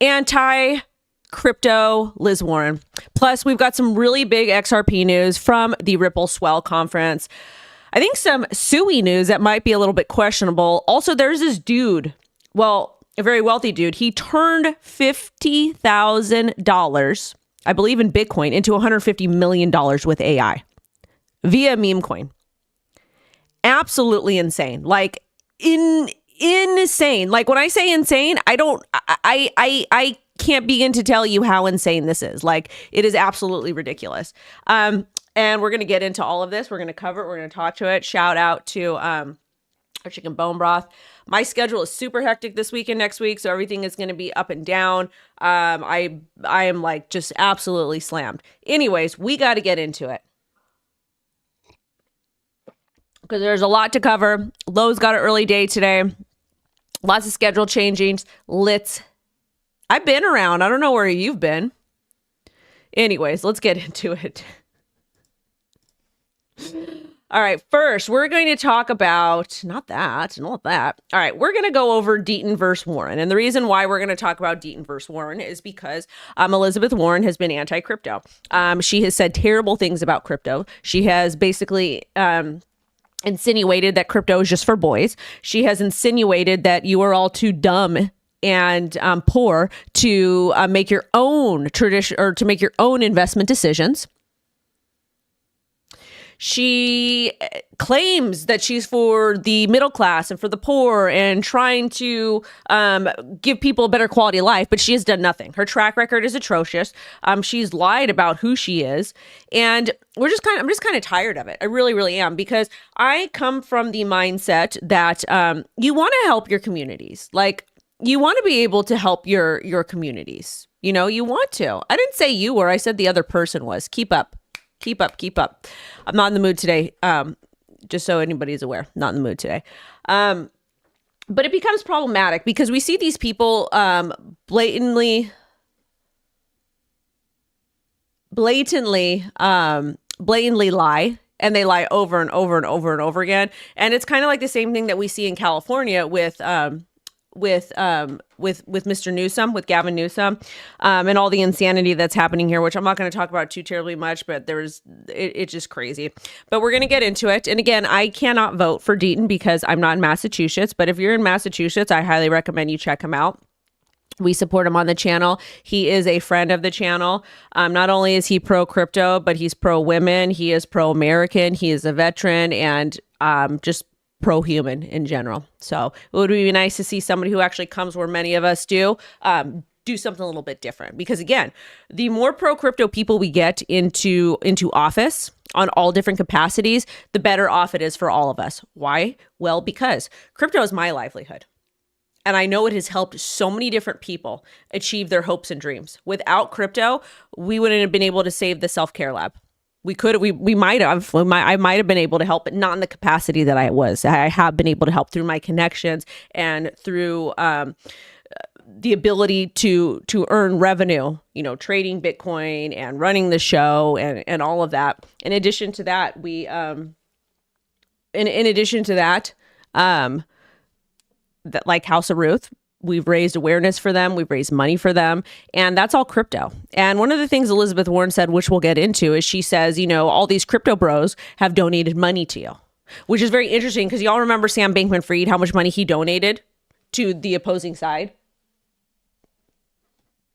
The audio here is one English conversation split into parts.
Anti-crypto Liz Warren. Plus, we've got some really big XRP news from the Ripple Swell conference. I think some SUI news that might be a little bit questionable. Also, there's this dude, well, a very wealthy dude. He turned $50,000, I believe in Bitcoin, into $150 million with AI via memecoin. Absolutely insane. Like insane. Like when I say insane, I can't begin to tell you how insane this is. Like it is absolutely ridiculous. And we're going to get into all of this. We're going to cover it. We're going to talk to it. Shout out to our chicken bone broth. My schedule is super hectic this week and next week, so everything is going to be up and down. I am like just absolutely slammed. Anyways, we got to get into it because there's a lot to cover. Lowe's got an early day today. Lots of schedule changings. I've been around. I don't know where you've been. Anyways, let's get into it. All right, first, we're going to talk about, not that. All right, we're going to go over Deaton versus Warren. And the reason why we're going to talk about Deaton versus Warren is because Elizabeth Warren has been anti-crypto. She has said terrible things about crypto. She has basically insinuated that crypto is just for boys. She has insinuated that you are all too dumb and poor to make your own tradition or to make your own investment decisions. She claims that she's for the middle class and for the poor and trying to give people a better quality of life, but she has done nothing. Her track record is atrocious. She's lied about who she is, and I'm just kind of tired of it. I really, really am, because I come from the mindset that you want to help your communities. Like, you want to be able to help your communities. You know, you want to. I didn't say you were. I said the other person was. Keep up. I'm not in the mood today. Just so anybody's aware, not in the mood today. But it becomes problematic because we see these people blatantly lie, and they lie over and over and over and over again. And it's kind of like the same thing that we see in California with Mr. Newsom, with Gavin Newsom, and all the insanity that's happening here, which I'm not going to talk about too terribly much, but it's just crazy. But we're going to get into it. And again, I cannot vote for Deaton because I'm not in Massachusetts, but if you're in Massachusetts, I highly recommend you check him out. We support him on the channel. He is a friend of the channel. Not only is he pro crypto, but he's pro women. He is pro American. He is a veteran and just pro-human in general. So it would be nice to see somebody who actually comes where many of us do something a little bit different. Because again, the more pro-crypto people we get into office on all different capacities, the better off it is for all of us. Why? Well, because crypto is my livelihood. And I know it has helped so many different people achieve their hopes and dreams. Without crypto, we wouldn't have been able to save the self-care lab. We might have. I might have been able to help, but not in the capacity that I was. I have been able to help through my connections and through the ability to earn revenue. You know, trading Bitcoin and running the show and all of that. In addition to that, that like House of Ruth, we've raised awareness for them. We've raised money for them. And that's all crypto. And one of the things Elizabeth Warren said, which we'll get into, is she says, you know, all these crypto bros have donated money to you, which is very interesting because y'all remember Sam Bankman-Fried, how much money he donated to the opposing side.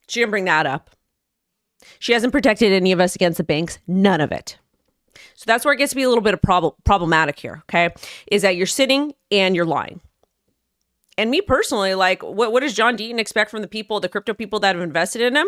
She didn't bring that up. She hasn't protected any of us against the banks. None of it. So that's where it gets to be a little bit of problematic here, okay? Is that you're sitting and you're lying. And me personally, like, what does John Deaton expect from the people, the crypto people that have invested in him?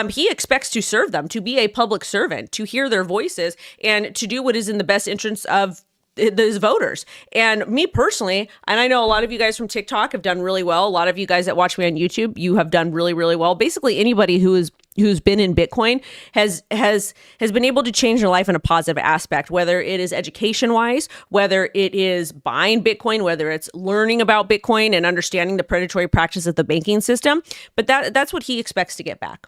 He expects to serve them, to be a public servant, to hear their voices, and to do what is in the best interest of those voters. And me personally, and I know a lot of you guys from TikTok have done really well. A lot of you guys that watch me on YouTube, you have done really, really well. Basically, anybody who's been in Bitcoin has been able to change their life in a positive aspect, whether it is education wise, whether it is buying Bitcoin, whether it's learning about Bitcoin and understanding the predatory practice of the banking system. But that's what he expects to get back.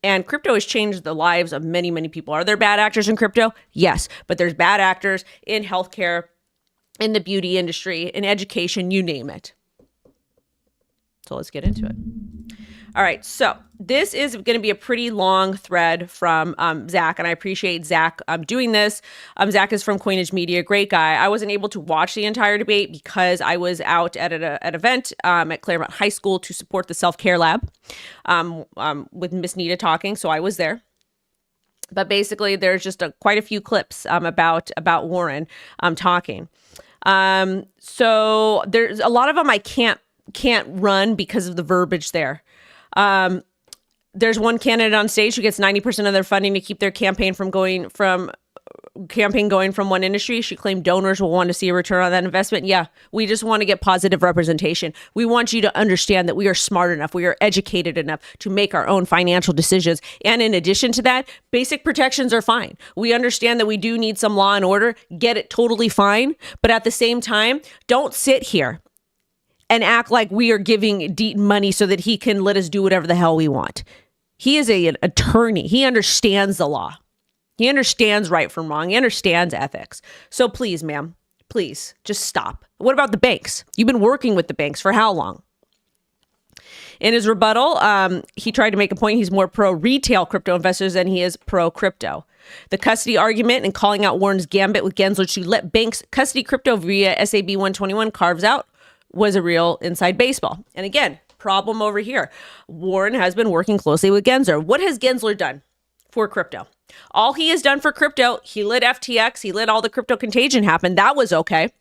And crypto has changed the lives of many, many people. Are there bad actors in crypto? Yes, but there's bad actors in healthcare, in the beauty industry, in education, you name it. So let's get into it. All right, so this is going to be a pretty long thread from Zach, and I appreciate Zach doing this. Zach is from Coinage Media, great guy. I wasn't able to watch the entire debate because I was out at an event at Claremont High School to support the self-care lab with Miss Nita talking, so I was there. But basically, there's just quite a few clips about Warren talking. So there's a lot of them I can't run because of the verbiage there. There's one candidate on stage who gets 90% of their funding to keep their campaign going from one industry. She claimed donors will want to see a return on that investment. Yeah, we just want to get positive representation. We want you to understand that we are smart enough, we are educated enough to make our own financial decisions. And in addition to that, basic protections are fine. We understand that we do need some law and order, get it, totally fine. But at the same time, don't sit here and act like we are giving Deaton money so that he can let us do whatever the hell we want. He is an attorney. He understands the law. He understands right from wrong. He understands ethics. So please, ma'am, please just stop. What about the banks? You've been working with the banks for how long? In his rebuttal, he tried to make a point. He's more pro-retail crypto investors than he is pro-crypto. The custody argument and calling out Warren's gambit with Gensler to let banks custody crypto via SAB 121 carves out was a real inside baseball. And again, problem over here. Warren has been working closely with Gensler. What has Gensler done for crypto? All he has done for crypto, he let FTX, he let all the crypto contagion happen. That was okay.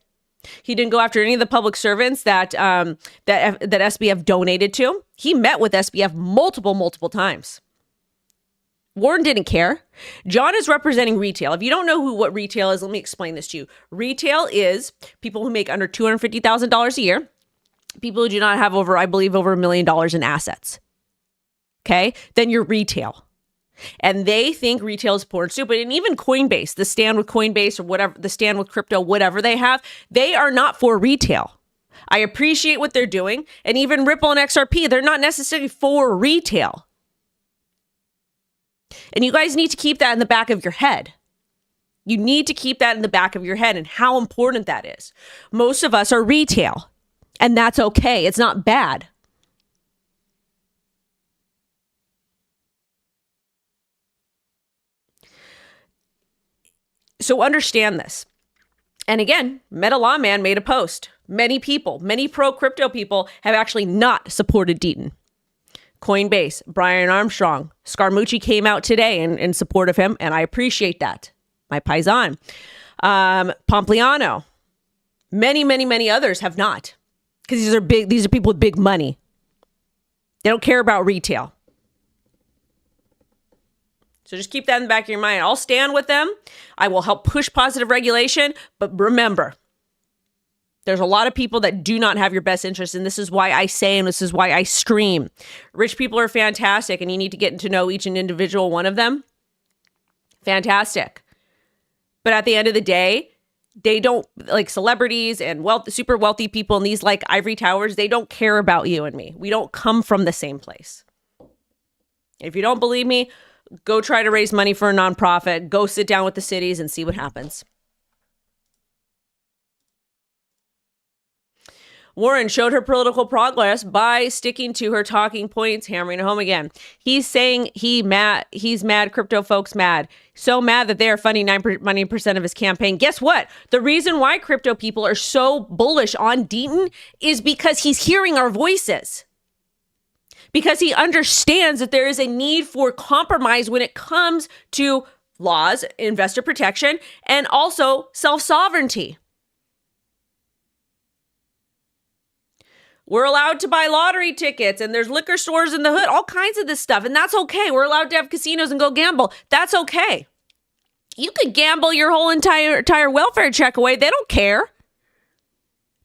He didn't go after any of the public servants that SBF donated to. He met with SBF multiple times. Warren didn't care. John is representing retail. If you don't know what retail is, let me explain this to you. Retail is people who make under $250,000 a year, people who do not have over $1 million in assets. Okay? Then you're retail. And they think retail is poor and stupid. And even Coinbase, the stand with Coinbase or whatever, the stand with crypto, whatever they have, they are not for retail. I appreciate what they're doing. And even Ripple and XRP, they're not necessarily for retail. And you guys need to keep that in the back of your head. You need to keep that in the back of your head and how important that is. Most of us are retail, and that's okay. It's not bad. So understand this. And again, Meta Lawman made a post. Many people, many pro-crypto people have actually not supported Deaton. Coinbase, Brian Armstrong, Scaramucci came out today in support of him, and I appreciate that. My paisan. Pompliano. Many others have not. Because these are people with big money. They don't care about retail. So just keep that in the back of your mind. I'll stand with them. I will help push positive regulation. But remember, there's a lot of people that do not have your best interest. And this is why I say, and this is why I scream. Rich people are fantastic, and you need to get to know each and individual one of them. Fantastic. But at the end of the day, they don't, like celebrities and super wealthy people in these like ivory towers, they don't care about you and me. We don't come from the same place. If you don't believe me, go try to raise money for a nonprofit. Go sit down with the cities and see what happens. Warren showed her political progress by sticking to her talking points, hammering it home again. He's saying he's mad, crypto folks mad. So mad that they are funding 90% of his campaign. Guess what? The reason why crypto people are so bullish on Deaton is because he's hearing our voices. Because he understands that there is a need for compromise when it comes to laws, investor protection, and also self-sovereignty. We're allowed to buy lottery tickets, and there's liquor stores in the hood, all kinds of this stuff, and that's okay. We're allowed to have casinos and go gamble. That's okay. You could gamble your whole entire welfare check away. They don't care.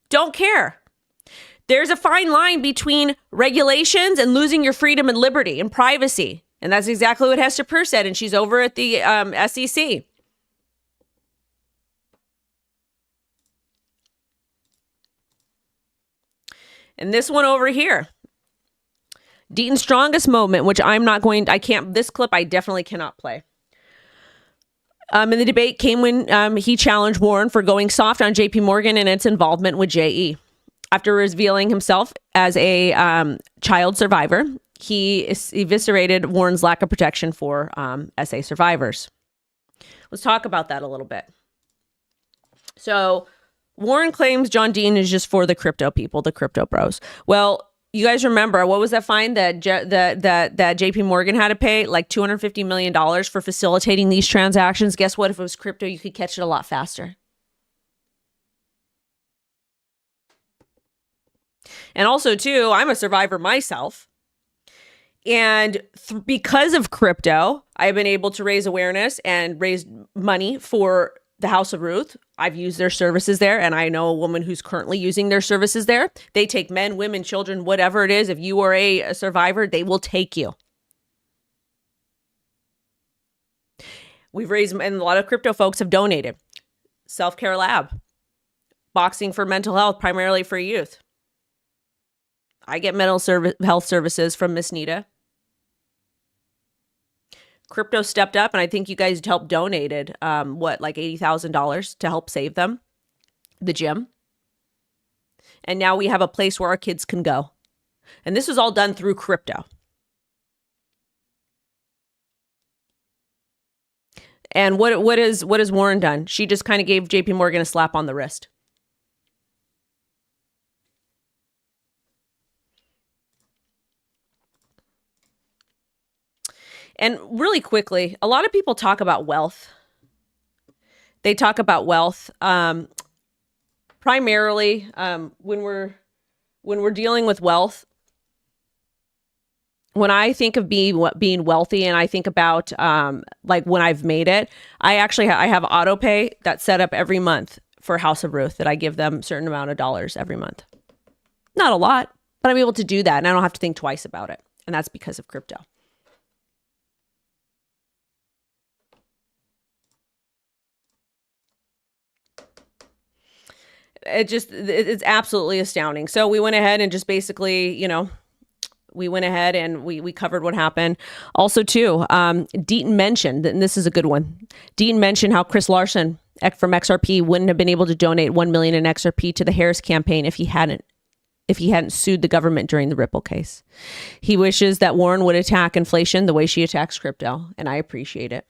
Don't care. There's a fine line between regulations and losing your freedom and liberty and privacy. And that's exactly what Hester Peirce said, and she's over at the SEC. And this one over here, Deaton's strongest moment, which this clip I definitely cannot play. And the debate came when he challenged Warren for going soft on JP Morgan and its involvement with JE. After revealing himself as a child survivor, he eviscerated Warren's lack of protection for SA survivors. Let's talk about that a little bit. So Warren claims John Deaton is just for the crypto people, the crypto bros. Well, you guys remember, what was that fine that JP Morgan had to pay? Like $250 million for facilitating these transactions. Guess what? If it was crypto, you could catch it a lot faster. And also, too, I'm a survivor myself. And because of crypto, I've been able to raise awareness and raise money for the House of Ruth. I've used their services there, and I know a woman who's currently using their services there. They take men, women, children, whatever it is. If you are a survivor, they will take you. We've raised, and a lot of crypto folks have donated. Self-care lab, boxing for mental health, primarily for youth. I get mental health services from Miss Nita. Crypto stepped up, and I think you guys helped donated, like $80,000 to help save them, the gym. And now we have a place where our kids can go. And this was all done through crypto. And what has Warren done? She just kind of gave JP Morgan a slap on the wrist. And really quickly, a lot of people talk about wealth. They talk about wealth primarily when we're dealing with wealth. When I think of being wealthy, and I think about like when I've made it, I have auto pay that's set up every month for House of Ruth that I give them a certain amount of dollars every month. Not a lot, but I'm able to do that, and I don't have to think twice about it. And that's because of crypto. It's absolutely astounding. So we went ahead and just basically, we went ahead and we covered what happened. Also, too, Deaton mentioned, and this is a good one. Deaton mentioned how Chris Larson from XRP wouldn't have been able to donate $1 million in XRP to the Harris campaign if he hadn't sued the government during the Ripple case. He wishes that Warren would attack inflation the way she attacks crypto, and I appreciate it.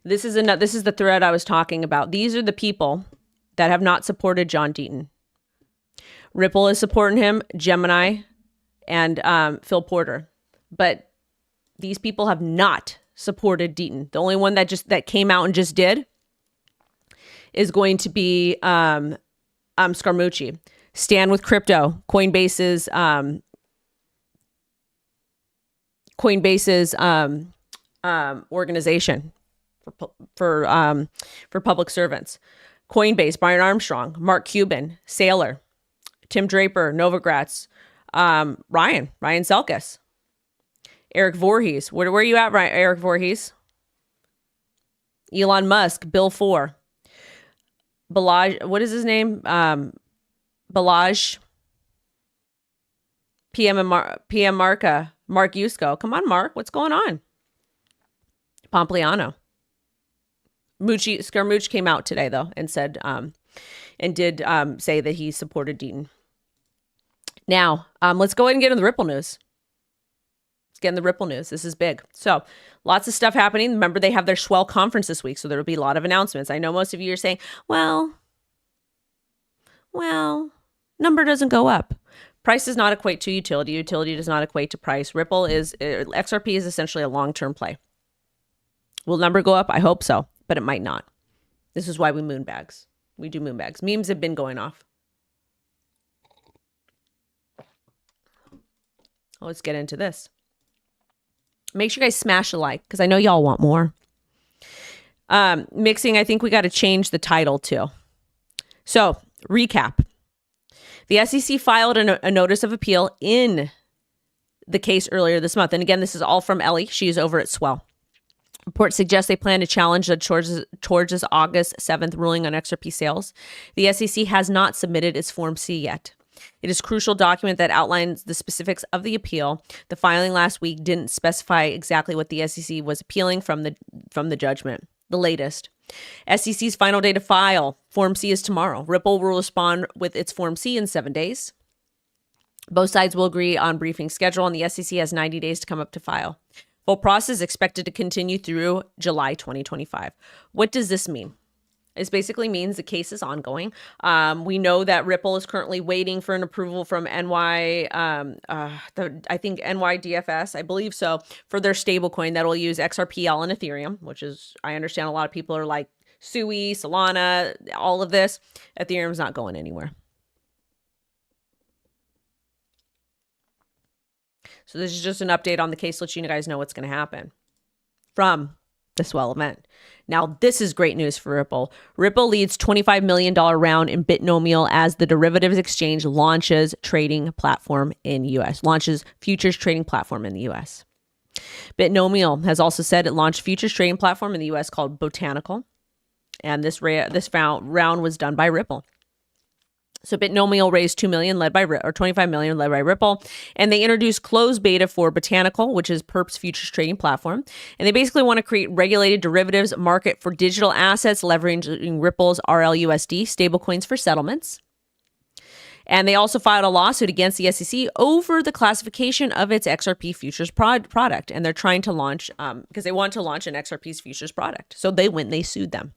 This is the thread I was talking about. These are the people that have not supported John Deaton. Ripple is supporting him, Gemini, and Phil Porter. But these people have not supported Deaton. The only one that came out and just did is going to be Scaramucci. Stand with Crypto, Coinbase's organization for public servants. Coinbase, Brian Armstrong, Mark Cuban, Saylor, Tim Draper, Novogratz, Ryan Selkis, Eric Voorhees. Where are you at, Eric Voorhees? Elon Musk, Bill Four, Balaj, what is his name? Balaj, PM Marca, Mark Yusko. Come on, Mark, what's going on? Pompliano. Scaramucci came out today, though, and said, and did say that he supported Deaton. Now, let's go ahead and get into the Ripple news. Let's get in the Ripple news. This is big. So, lots of stuff happening. Remember, they have their Swell conference this week, so there will be a lot of announcements. I know most of you are saying, well, number doesn't go up. Price does not equate to utility. Utility does not equate to price. XRP is essentially a long-term play. Will number go up? I hope so, but it might not. This is why we moonbags. We do moonbags. Memes have been going off. Let's get into this. Make sure you guys smash a like, because I know y'all want more. Mixing, I think we got to change the title too. So, recap. The SEC filed a notice of appeal in the case earlier this month. And again, this is all from Ellie. She's over at Swell. Reports suggest they plan to challenge Judge George's August 7th ruling on XRP sales. The SEC has not submitted its Form C yet. It is a crucial document that outlines the specifics of the appeal. The filing last week didn't specify exactly what the SEC was appealing from the judgment. The latest. SEC's final day to file Form C is tomorrow. Ripple will respond with its Form C in 7 days. Both sides will agree on briefing schedule, and the SEC has 90 days to come up to file. Full process is expected to continue through July 2025. What does this mean? It basically means the case is ongoing. We know that Ripple is currently waiting for an approval from I think NYDFS, I believe so, for their stablecoin that will use XRP and Ethereum, which is, I understand a lot of people are like, SUI, Solana, all of this. Ethereum's not going anywhere. So this is just an update on the case, let you guys know what's going to happen from the swell event. Now, this is great news for Ripple. Ripple leads $25 million round in Binomial as the derivatives exchange launches trading platform in U.S., launches futures trading platform in the U.S. Binomial has also said it launched futures trading platform in the U.S. called Botanical. And this round was done by Ripple. So Binomial raised $2 million led by or $25 million led by Ripple, and they introduced closed beta for Botanical, which is Perp's futures trading platform. And they basically want to create regulated derivatives market for digital assets, leveraging Ripple's RLUSD stablecoins for settlements. And they also filed a lawsuit against the SEC over the classification of its XRP futures product. And they're trying to launch because they want to launch an XRP's futures product. So they sued them.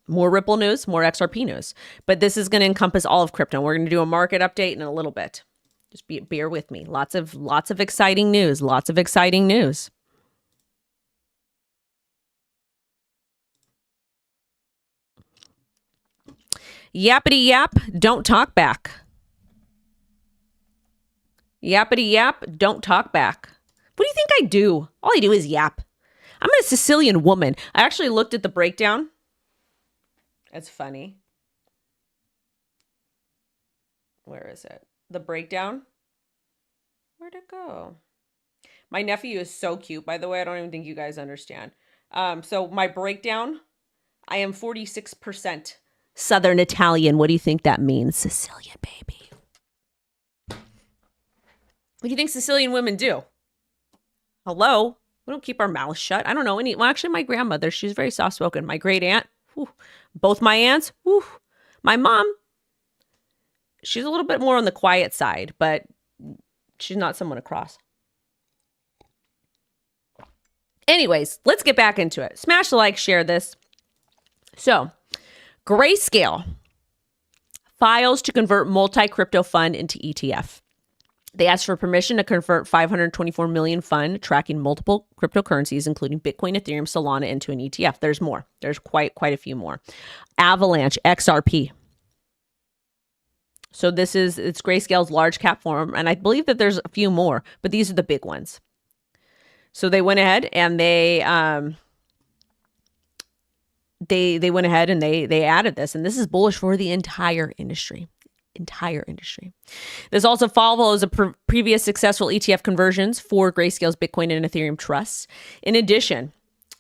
More Ripple news, more XRP news. But this is going to encompass all of crypto. We're going to do a market update in a little bit. Just bear with me. Lots of exciting news. Lots of exciting news. Yappity yap, don't talk back. Yappity yap, don't talk back. What do you think I do? All I do is yap. I'm a Sicilian woman. I actually looked at the breakdown. It's funny. Where is it? The breakdown. Where'd it go? My nephew is so cute, by the way. I don't even think you guys understand. So my breakdown, I am 46% Southern Italian. What do you think that means? Sicilian, baby. What do you think Sicilian women do? Hello? We don't keep our mouths shut. I don't know any. Well, actually, my grandmother, she's very soft-spoken. My great aunt, whew, both my aunts, whew, my mom, she's a little bit more on the quiet side, but she's not someone to cross. Anyways, let's get back into it. Smash the like, share this. So, Grayscale files to convert multi-crypto fund into ETF. They asked for permission to convert 524 million fund tracking multiple cryptocurrencies, including Bitcoin, Ethereum, Solana, into an ETF. There's more. There's quite a few more. Avalanche, XRP. So it's Grayscale's large cap form, and I believe that there's a few more, but these are the big ones. So they went ahead and they went ahead and they added this, and this is bullish for the entire industry. This also follows previous successful ETF conversions for Grayscale's Bitcoin and Ethereum trusts. In addition,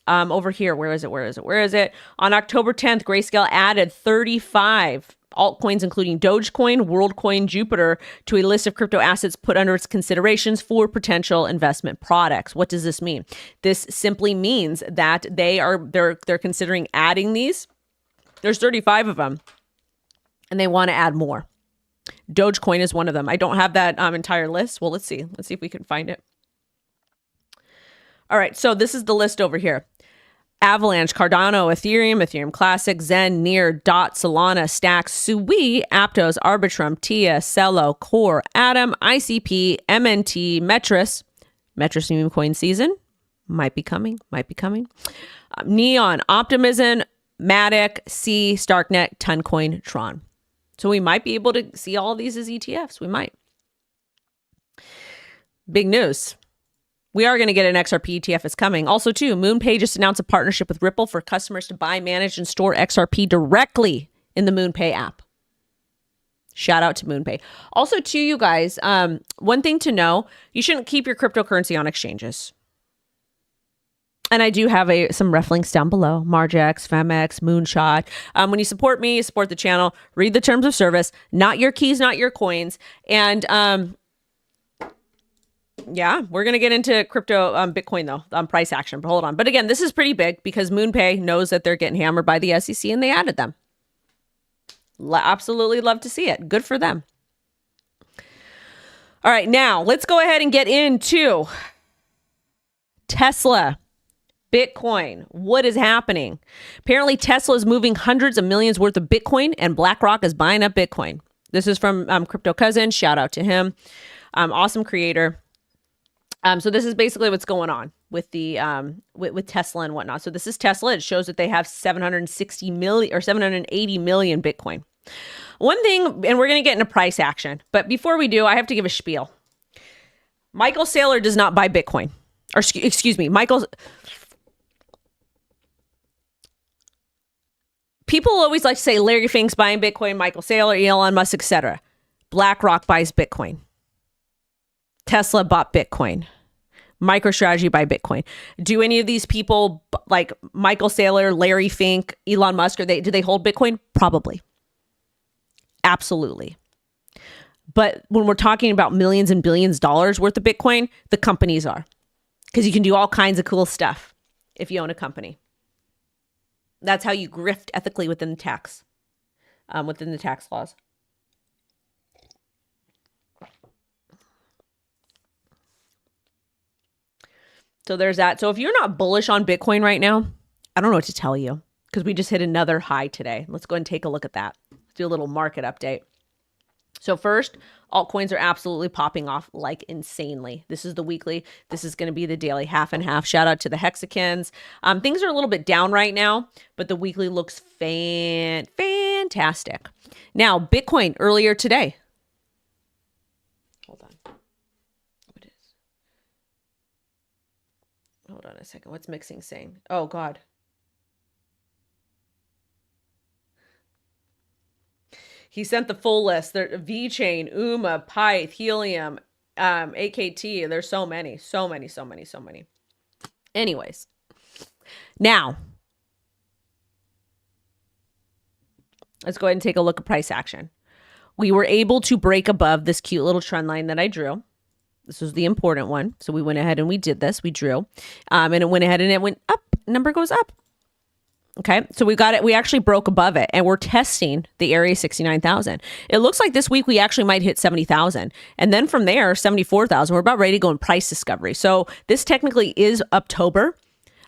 over here, where is it? On October 10th, Grayscale added 35 altcoins, including Dogecoin, WorldCoin, Jupiter, to a list of crypto assets put under its considerations for potential investment products. What does this mean? This simply means that they're considering adding these. There's 35 of them, and they want to add more. Dogecoin is one of them. I don't have that entire list. Well, let's see. Let's see if we can find it. All right. So this is the list over here. Avalanche, Cardano, Ethereum Classic, Zen, Near, Dot, Solana, Stacks, Sui, Aptos, Arbitrum, Tia, Celo, Core, Atom, ICP, MNT, Metris memecoin season. Might be coming. Neon, Optimism, Matic, C, Starknet, Toncoin, Tron. So we might be able to see all of these as ETFs. We might. Big news. We are going to get an XRP ETF. It's coming. Also, too, MoonPay just announced a partnership with Ripple for customers to buy, manage, and store XRP directly in the MoonPay app. Shout out to MoonPay. Also, too, you guys, one thing to know, you shouldn't keep your cryptocurrency on exchanges. And I do have some ref links down below. Margex, Femex, Moonshot. When you support me, you support the channel, read the terms of service. Not your keys, not your coins. And yeah, we're going to get into crypto Bitcoin, though, price action. But hold on. But again, this is pretty big because MoonPay knows that they're getting hammered by the SEC and they added them. Absolutely love to see it. Good for them. All right, now let's go ahead and get into Tesla, Bitcoin. What is happening? Apparently, Tesla is moving hundreds of millions worth of Bitcoin, and BlackRock is buying up Bitcoin. This is from Crypto Cousin. Shout out to him. Awesome creator. So this is basically what's going on with the with Tesla and whatnot. So this is Tesla. It shows that they have 760 million or 780 million Bitcoin. One thing, and we're going to get into price action, but before we do, I have to give a spiel. Michael Saylor does not buy Bitcoin. Or excuse me, people always like to say Larry Fink's buying Bitcoin, Michael Saylor, Elon Musk, etc. BlackRock buys Bitcoin. Tesla bought Bitcoin. MicroStrategy buy Bitcoin. Do any of these people like Michael Saylor, Larry Fink, Elon Musk, do they hold Bitcoin? Probably. Absolutely. But when we're talking about millions and billions of dollars worth of Bitcoin, the companies are. Because you can do all kinds of cool stuff if you own a company. That's how you grift ethically within the tax laws. So there's that. So if you're not bullish on Bitcoin right now, I don't know what to tell you because we just hit another high today. Let's go and take a look at that. Let's do a little market update. So first, altcoins are absolutely popping off like insanely. This is the weekly. This is going to be the daily half and half. Shout out to the hexagons. Things are a little bit down right now, but the weekly looks fantastic. Now, Bitcoin earlier today. Hold on. What is? Hold on a second. What's Mixing saying? Oh, God. He sent the full list. There, VeChain, UMA, Pyth, Helium, AKT. There's so many. Anyways, now let's go ahead and take a look at price action. We were able to break above this cute little trend line that I drew. This was the important one. So we went ahead and we did this. We drew, and it went ahead and it went up. Number goes up. Okay, so we got it. We actually broke above it, and we're testing the area 69,000. It looks like this week we actually might hit 70,000, and then from there 74,000. We're about ready to go in price discovery. So this technically is October.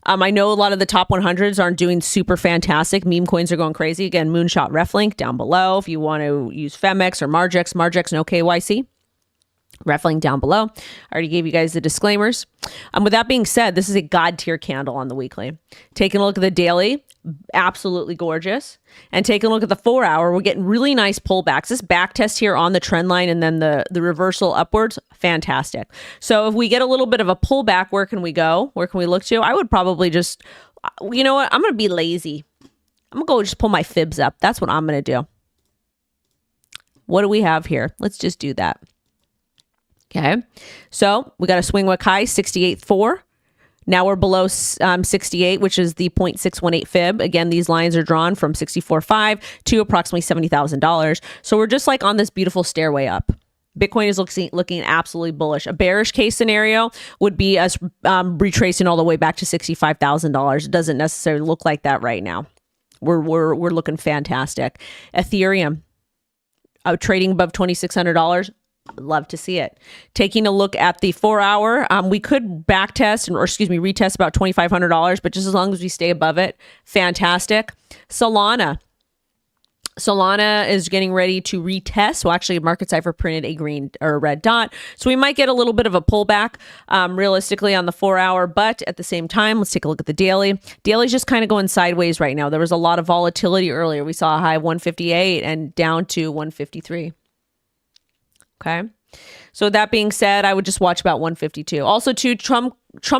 I know a lot of the top 100s aren't doing super fantastic. Meme coins are going crazy. Again, Moonshot Ref link down below if you want to use Femex or Margex no KYC. Ref link down below. I already gave you guys the disclaimers. With that being said, this is a God tier candle on the weekly. Taking a look at the daily, absolutely gorgeous. And taking a look at the 4 hour, we're getting really nice pullbacks. This back test here on the trend line and then the reversal upwards, fantastic. So if we get a little bit of a pullback, where can we go? Where can we look to? I would probably just, you know what? I'm going to be lazy. I'm going to go just pull my fibs up. That's what I'm going to do. What do we have here? Let's just do that. Okay, so we got a swing wick high, 68.4. Now we're below 68, which is the 0.618 fib. Again, these lines are drawn from 64.5 to approximately $70,000. So we're just like on this beautiful stairway up. Bitcoin is looking absolutely bullish. A bearish case scenario would be us retracing all the way back to $65,000. It doesn't necessarily look like that right now. We're looking fantastic. Ethereum trading above $2,600. Love to see it. Taking a look at the 4 hour, we could back test retest about $2,500, but just as long as we stay above it, fantastic. Solana is getting ready to retest. Well, actually, Market CIPHER printed a green or a red dot, so we might get a little bit of a pullback, realistically on the 4 hour. But at the same time, let's take a look at the daily. Daily's just kind of going sideways right now. There was a lot of volatility earlier. We saw a high of 158 and down to 153. Okay. So that being said, I would just watch about 152. Also, too, Trump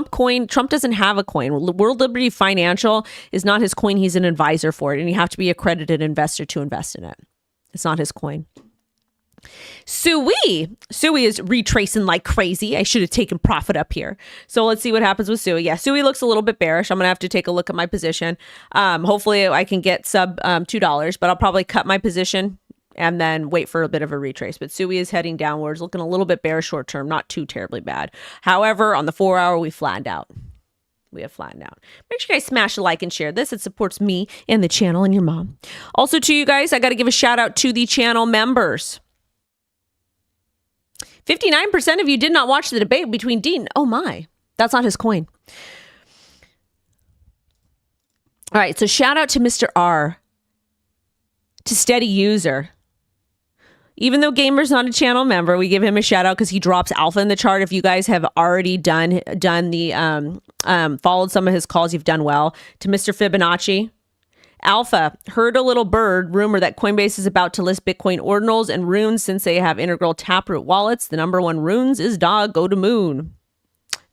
coin. Trump doesn't have a coin. World Liberty Financial is not his coin. He's an advisor for it, and you have to be an accredited investor to invest in it. It's not his coin. Sui is retracing like crazy. I should have taken profit up here. So let's see what happens with Sui. Yeah, Sui looks a little bit bearish. I'm gonna have to take a look at my position. Hopefully, I can get sub $2, but I'll probably cut my position and then wait for a bit of a retrace. But Sui is heading downwards, looking a little bit bearish short term, not too terribly bad. However, on the 4 hour, we flattened out. Make sure you guys smash a like and share this. It supports me and the channel and your mom. Also, to you guys, I got to give a shout out to the channel members. 59% of you did not watch the debate between Deaton. Oh my, that's not his coin. All right, so shout out to Mr. R, to steady user. Even though Gamer's not a channel member, we give him a shout out because he drops alpha in the chart. If you guys have already done the followed some of his calls, you've done well. To Mr. Fibonacci, Alpha, heard a little bird rumor that Coinbase is about to list Bitcoin ordinals and runes since they have integral Taproot wallets. The number one runes is dog, go to moon.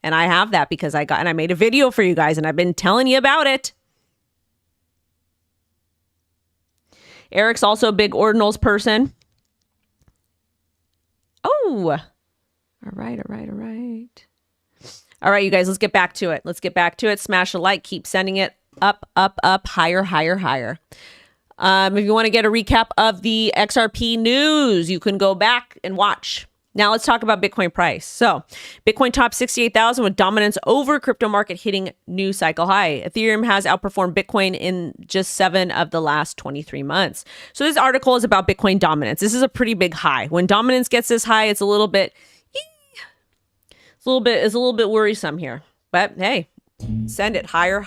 And I have that because I made a video for you guys and I've been telling you about it. Eric's also a big ordinals person. Oh, all right. All right, you guys, let's get back to it. Smash a like, keep sending it up, higher. If you want to get a recap of the XRP news, you can go back and watch. Now let's talk about Bitcoin price. So Bitcoin topped 68,000 with dominance over crypto market hitting new cycle high. Ethereum has outperformed Bitcoin in just 7 of the last 23 months. So this article is about Bitcoin dominance. This is a pretty big high. When dominance gets this high, it's a little bit worrisome here. But hey, send it higher.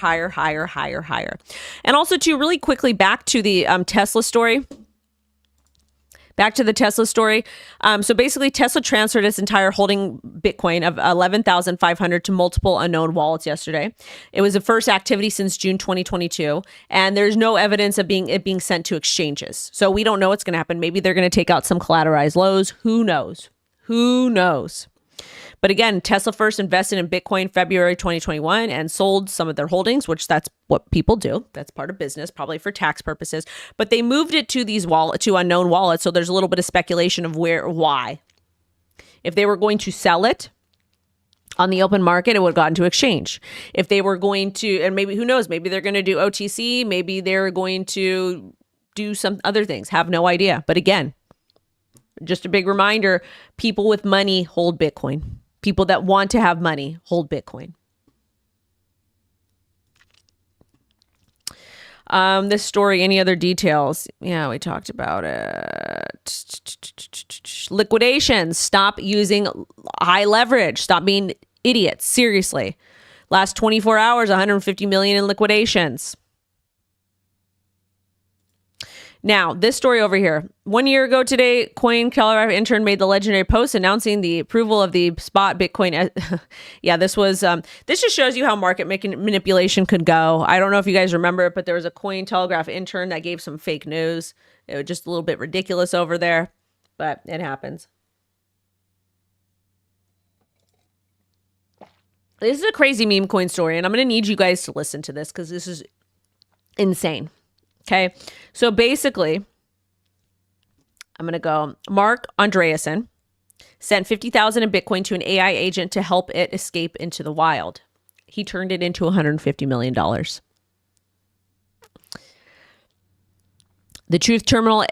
And also to really quickly back to the Tesla story. So basically, Tesla transferred its entire holding Bitcoin of 11,500 to multiple unknown wallets yesterday. It was the first activity since June 2022, and there's no evidence of it being sent to exchanges. So we don't know what's going to happen. Maybe they're going to take out some collateralized lows. Who knows? But again, Tesla first invested in Bitcoin February 2021 and sold some of their holdings, which that's what people do. That's part of business, probably for tax purposes. But they moved it to to unknown wallets. So there's a little bit of speculation of why. If they were going to sell it on the open market, it would have gotten to exchange. If they were going to, and maybe, who knows, maybe they're going to do OTC, maybe they're going to do some other things. Have no idea. But again, just a big reminder, people with money hold Bitcoin. People that want to have money hold Bitcoin. This story, any other details? Yeah, we talked about it. Liquidations. Stop using high leverage. Stop being idiots. Seriously. Last 24 hours, 150 million in liquidations. Now, this story over here. 1 year ago today, Cointelegraph intern made the legendary post announcing the approval of the spot Bitcoin. Yeah, this just shows you how market manipulation could go. I don't know if you guys remember it, but there was a Cointelegraph intern that gave some fake news. It was just a little bit ridiculous over there, but it happens. This is a crazy meme coin story, and I'm going to need you guys to listen to this because this is insane. Okay, so basically, I'm going to go, Mark Andreessen sent 50,000 in Bitcoin to an AI agent to help it escape into the wild. He turned it into $150 million. The Truth Terminal,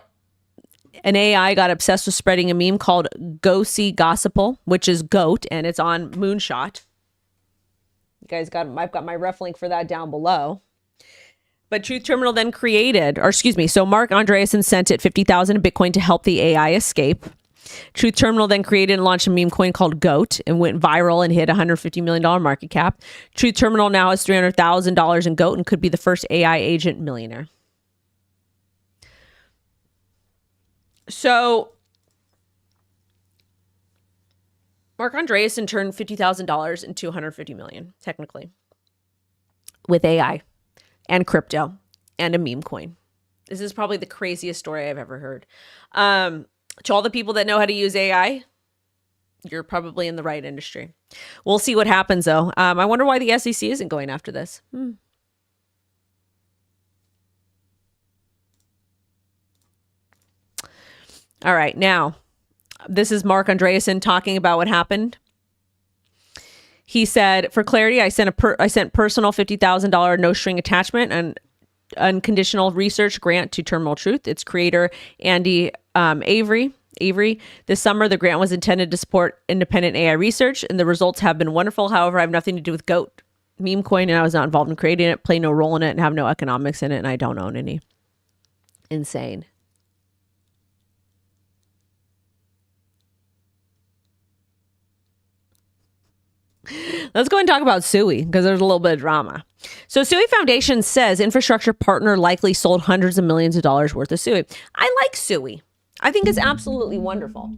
an AI got obsessed with spreading a meme called Go See Gossipal, which is GOAT, and it's on Moonshot. You guys I've got my ref link for that down below. But Truth Terminal then so Mark Andreessen sent it 50,000 in Bitcoin to help the AI escape. Truth Terminal then created and launched a meme coin called GOAT and went viral and hit $150 million market cap. Truth Terminal now has $300,000 in GOAT and could be the first AI agent millionaire. So Mark Andreessen turned $50,000 into $150 million, technically, with AI. And crypto and a meme coin. This is probably the craziest story I've ever heard. To all the people that know how to use AI, you're probably in the right industry. We'll see what happens though. I wonder why the SEC isn't going after this. All right, now this is Mark Andreessen talking about what happened. He said, for clarity, I sent personal $50,000 no string attachment and unconditional research grant to Terminal Truth. Its creator, Andy Avery. This summer, the grant was intended to support independent AI research, and the results have been wonderful. However, I have nothing to do with GOAT meme coin, and I was not involved in creating it, play no role in it, and have no economics in it, and I don't own any. Insane. Let's go and talk about SUI because there's a little bit of drama. So SUI Foundation says infrastructure partner likely sold hundreds of millions of dollars worth of SUI. I like SUI. I think it's absolutely wonderful.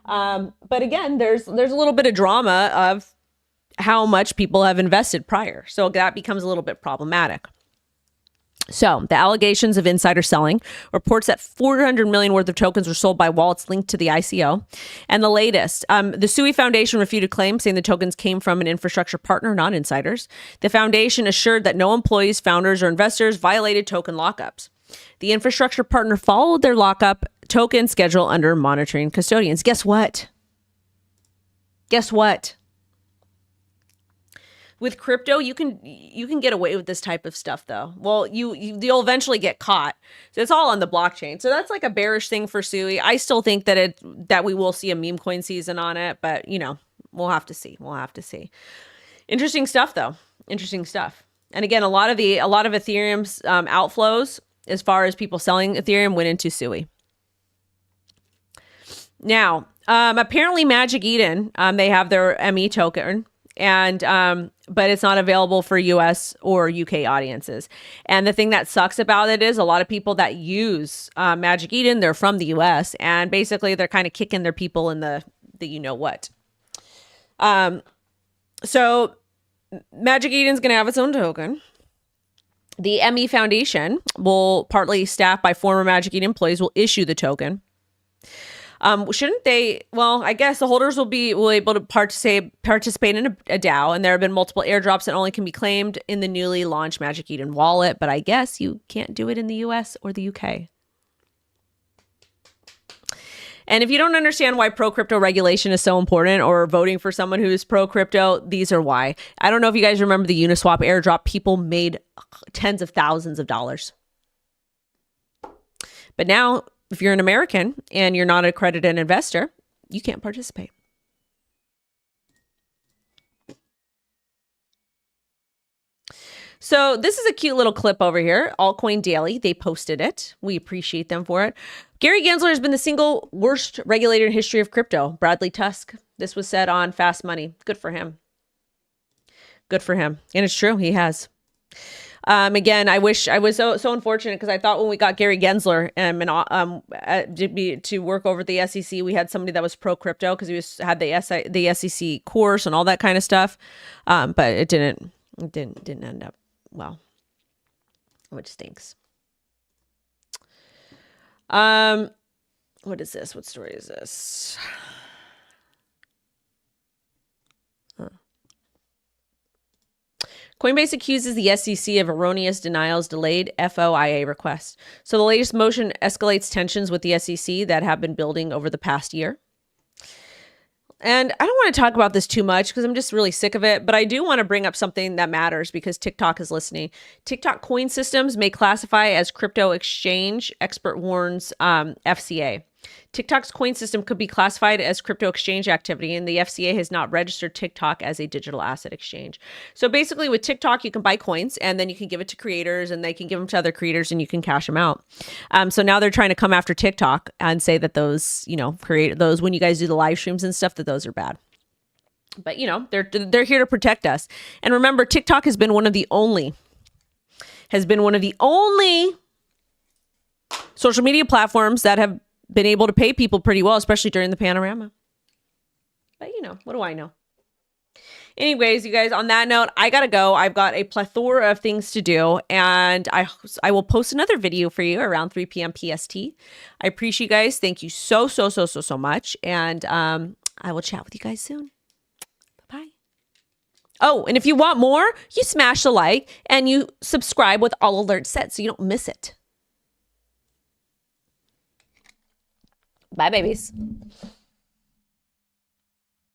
But again, there's a little bit of drama of how much people have invested prior. So that becomes a little bit problematic. So the allegations of insider selling, reports that 400 million worth of tokens were sold by wallets linked to the ICO. And the latest, the SUI Foundation refuted claims saying the tokens came from an infrastructure partner, not insiders. The foundation assured that no employees, founders, or investors violated token lockups. The infrastructure partner followed their lockup token schedule under monitoring custodians. Guess what? Guess what? With crypto, you can get away with this type of stuff, though. Well, you'll eventually get caught. So it's all on the blockchain. So that's like a bearish thing for SUI. I still think that we will see a meme coin season on it, but we'll have to see. We'll have to see. Interesting stuff, though. Interesting stuff. And again, a lot of Ethereum's outflows, as far as people selling Ethereum, went into SUI. Now, apparently, Magic Eden, they have their ME token. And but it's not available for US or UK audiences. And the thing that sucks about it is a lot of people that use Magic Eden, they're from the US, and basically they're kind of kicking their people in the what. So Magic Eden's going to have its own token. The ME Foundation, will partly staffed by former Magic Eden employees, will issue the token. Shouldn't they? Well, I guess the holders will able to participate in a DAO, and there have been multiple airdrops that only can be claimed in the newly launched Magic Eden wallet, but I guess you can't do it in the US or the UK. And if you don't understand why pro-crypto regulation is so important, or voting for someone who is pro-crypto, these are why. I don't know if you guys remember the Uniswap airdrop. People made tens of thousands of dollars. But now, if you're an American and you're not an accredited investor, you can't participate. So this is a cute little clip over here. Altcoin Daily, they posted it. We appreciate them for it. Gary Gensler has been the single worst regulator in history of crypto. Bradley Tusk. This was said on Fast Money. Good for him. Good for him. And it's true, he has. Again, I wish I was so unfortunate, because I thought when we got Gary Gensler to work over at the SEC, we had somebody that was pro crypto, because he had the SEC course and all that kind of stuff. But it didn't end up well, which stinks. What is this? What story is this? Coinbase accuses the SEC of erroneous denials, delayed FOIA request. So the latest motion escalates tensions with the SEC that have been building over the past year. And I don't want to talk about this too much because I'm just really sick of it, but I do want to bring up something that matters because TikTok is listening. TikTok coin systems may classify as crypto exchange, expert warns FCA. TikTok's coin system could be classified as crypto exchange activity, and the FCA has not registered TikTok as a digital asset exchange. So basically with TikTok, you can buy coins and then you can give it to creators and they can give them to other creators and you can cash them out. So now they're trying to come after TikTok and say that those, create those, when you guys do the live streams and stuff, that those are bad. But, they're here to protect us. And remember, TikTok has been one of the only social media platforms that have been able to pay people pretty well, especially during the panorama. But what do I know? Anyways, you guys, on that note, I gotta go. I've got a plethora of things to do, and I will post another video for you around 3 p.m. PST. I appreciate you guys. Thank you so much, and I will chat with you guys soon. Bye. Oh, and if you want more, you smash the like and you subscribe with all alerts set so you don't miss it. Bye, babies.